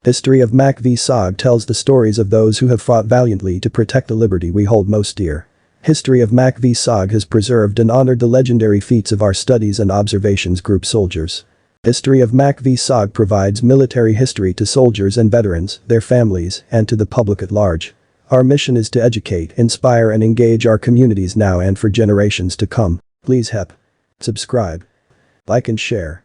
History of MACV-SOG tells the stories of those who have fought valiantly to protect the liberty we hold most dear. History of MACV-SOG has preserved and honored the legendary feats of our Studies and Observations Group soldiers. History of MACV-SOG provides military history to soldiers and veterans, their families, and to the public at large. Our mission is to educate, inspire and engage our communities now and for generations to come. Please subscribe, like and share.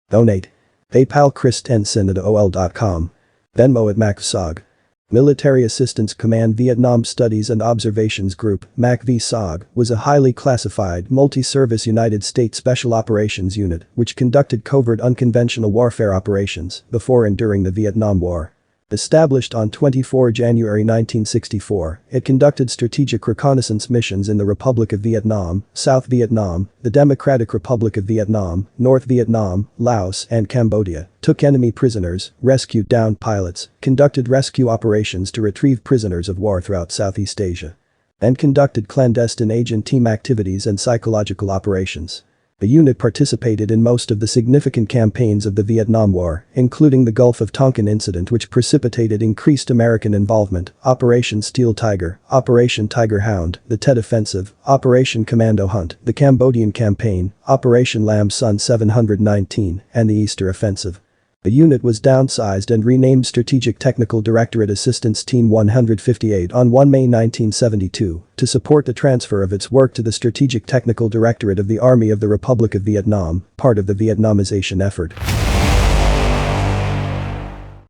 Donate. PayPal christensen@ol.com. Venmo @MACVSOG. Military Assistance Command Vietnam Studies and Observations Group, MACV-SOG, was a highly classified, multi-service United States Special Operations Unit which conducted covert unconventional warfare operations before and during the Vietnam War. Established on 24 January 1964, it conducted strategic reconnaissance missions in the Republic of Vietnam, South Vietnam, the Democratic Republic of Vietnam, North Vietnam, Laos and Cambodia, took enemy prisoners, rescued downed pilots, conducted rescue operations to retrieve prisoners of war throughout Southeast Asia, and conducted clandestine agent team activities and psychological operations. The unit participated in most of the significant campaigns of the Vietnam War, including the Gulf of Tonkin incident which precipitated increased American involvement, Operation Steel Tiger, Operation Tiger Hound, the Tet Offensive, Operation Commando Hunt, the Cambodian Campaign, Operation Lam Son 719, and the Easter Offensive. The unit was downsized and renamed Strategic Technical Directorate Assistance Team 158 on 1 May 1972 to support the transfer of its work to the Strategic Technical Directorate of the Army of the Republic of Vietnam, part of the Vietnamization effort.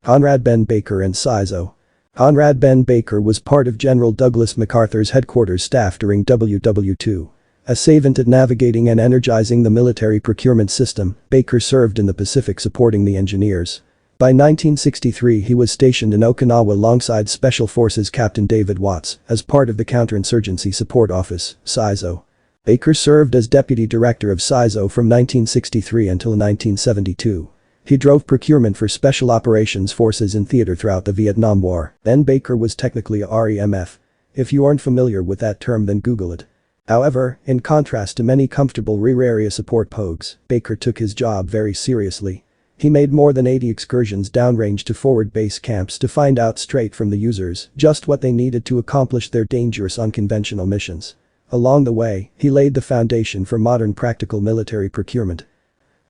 Conrad Ben Baker and CISO. Conrad Ben Baker was part of General Douglas MacArthur's headquarters staff during WW2. A savant at navigating and energizing the military procurement system, Baker served in the Pacific supporting the engineers. By 1963 he was stationed in Okinawa alongside Special Forces Captain David Watts as part of the Counterinsurgency Support Office, CISO. Baker served as Deputy Director of CISO from 1963 until 1972. He drove procurement for Special Operations Forces in theater throughout the Vietnam War. Then Baker was technically a REMF. If you aren't familiar with that term then Google it. However, in contrast to many comfortable rear area support pogues, Baker took his job very seriously. He made more than 80 excursions downrange to forward base camps to find out straight from the users just what they needed to accomplish their dangerous unconventional missions. Along the way, he laid the foundation for modern practical military procurement.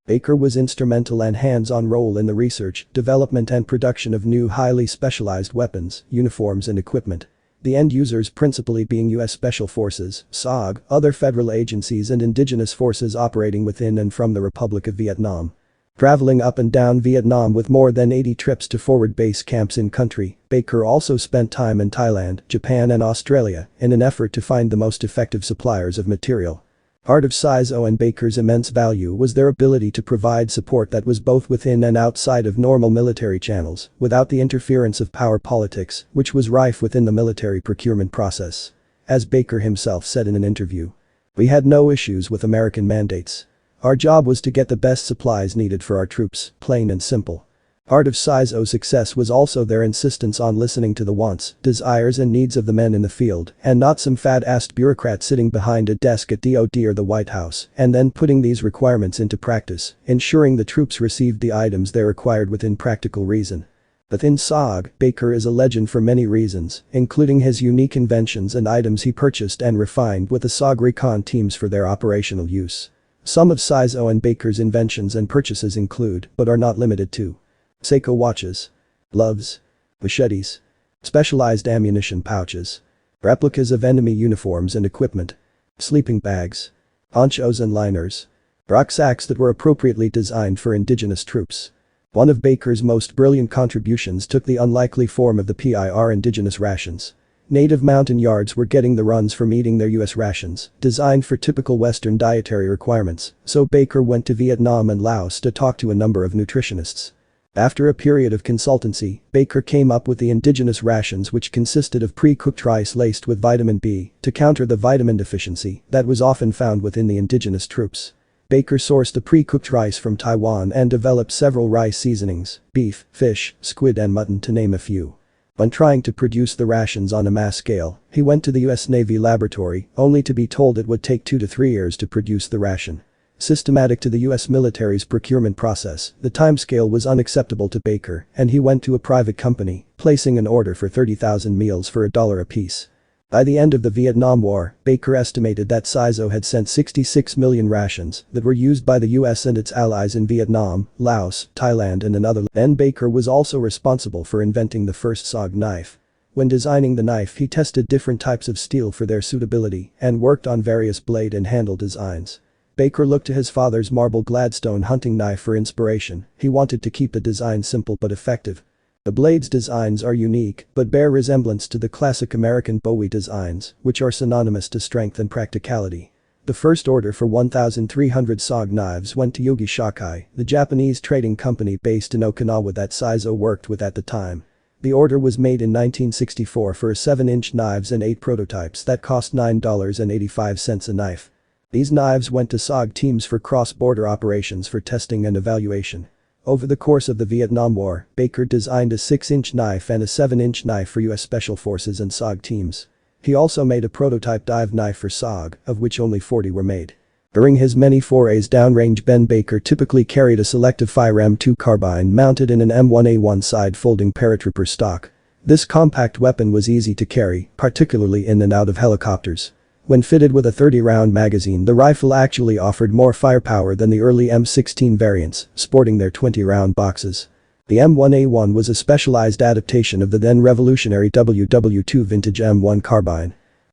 Baker was instrumental and hands-on role in the research, development and production of new highly specialized weapons, uniforms and equipment. The end users principally being U.S. Special Forces, SOG, other federal agencies and indigenous forces operating within and from the Republic of Vietnam. Traveling up and down Vietnam with more than 80 trips to forward base camps in country, Baker also spent time in Thailand, Japan and Australia in an effort to find the most effective suppliers of material. Part of CISO and Baker's immense value was their ability to provide support that was both within and outside of normal military channels, without the interference of power politics, which was rife within the military procurement process. As Baker himself said in an interview, "We had no issues with American mandates. Our job was to get the best supplies needed for our troops, plain and simple." Part of CISO's success was also their insistence on listening to the wants, desires and needs of the men in the field, and not some fat-assed bureaucrat sitting behind a desk at DoD or the White House, and then putting these requirements into practice, ensuring the troops received the items they required within practical reason. Within SOG, Baker is a legend for many reasons, including his unique inventions and items he purchased and refined with the SOG recon teams for their operational use. Some of CISO and Baker's inventions and purchases include, but are not limited to, Seiko watches, gloves, machetes, specialized ammunition pouches, replicas of enemy uniforms and equipment, sleeping bags, ponchos and liners, rucksacks that were appropriately designed for indigenous troops. One of Baker's most brilliant contributions took the unlikely form of the PIR indigenous rations. Native mountain yards were getting the runs from eating their U.S. rations, designed for typical Western dietary requirements, so Baker went to Vietnam and Laos to talk to a number of nutritionists. After a period of consultancy, Baker came up with the indigenous rations which consisted of pre-cooked rice laced with vitamin B to counter the vitamin deficiency that was often found within the indigenous troops. Baker sourced the pre-cooked rice from Taiwan and developed several rice seasonings, beef, fish, squid and mutton to name a few. When trying to produce the rations on a mass scale, he went to the U.S. Navy laboratory only to be told it would take 2 to 3 years to produce the ration. Systematic to the US military's procurement process, the timescale was unacceptable to Baker, and he went to a private company, placing an order for 30,000 meals for $1 apiece. By the end of the Vietnam War, Baker estimated that CISO had sent 66 million rations that were used by the US and its allies in Vietnam, Laos, Thailand and another. Then Baker was also responsible for inventing the first SOG knife. When designing the knife, he tested different types of steel for their suitability and worked on various blade and handle designs. Baker looked to his father's marble Gladstone hunting knife for inspiration. He wanted to keep the design simple but effective. The blade's designs are unique but bear resemblance to the classic American Bowie designs, which are synonymous to strength and practicality. The first order for 1,300 SOG knives went to Yogi Shakai, the Japanese trading company based in Okinawa that CISO worked with at the time. The order was made in 1964 for 7-inch knives and 8 prototypes that cost $9.85 a knife. These knives went to SOG teams for cross-border operations for testing and evaluation. Over the course of the Vietnam War, Baker designed a 6-inch knife and a 7-inch knife for US Special Forces and SOG teams. He also made a prototype dive knife for SOG, of which only 40 were made. During his many forays downrange, Ben Baker typically carried a selective fire M2 carbine mounted in an M1A1 side-folding paratrooper stock. This compact weapon was easy to carry, particularly in and out of helicopters. When fitted with a 30-round magazine, the rifle actually offered more firepower than the early M16 variants, sporting their 20-round boxes. The M1A1 was a specialized adaptation of the then revolutionary WW2 vintage M1 carbine.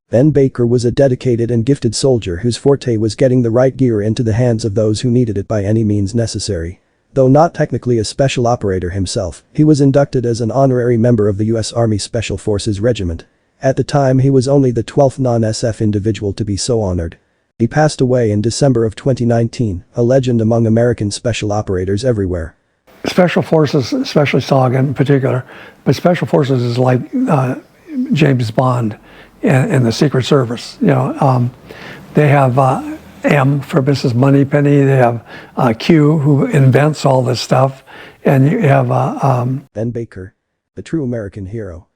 Ben Baker was a dedicated and gifted soldier whose forte was getting the right gear into the hands of those who needed it by any means necessary. Though not technically a special operator himself, he was inducted as an honorary member of the U.S. Army Special Forces Regiment. At the time, he was only the 12th non-SF individual to be so honored. He passed away in December of 2019, a legend among American special operators everywhere. Special Forces, especially SOG in particular, but Special Forces is like James Bond in the Secret Service. They have M for Mrs. Moneypenny, they have Q who invents all this stuff, and you have Ben Baker, the true American hero.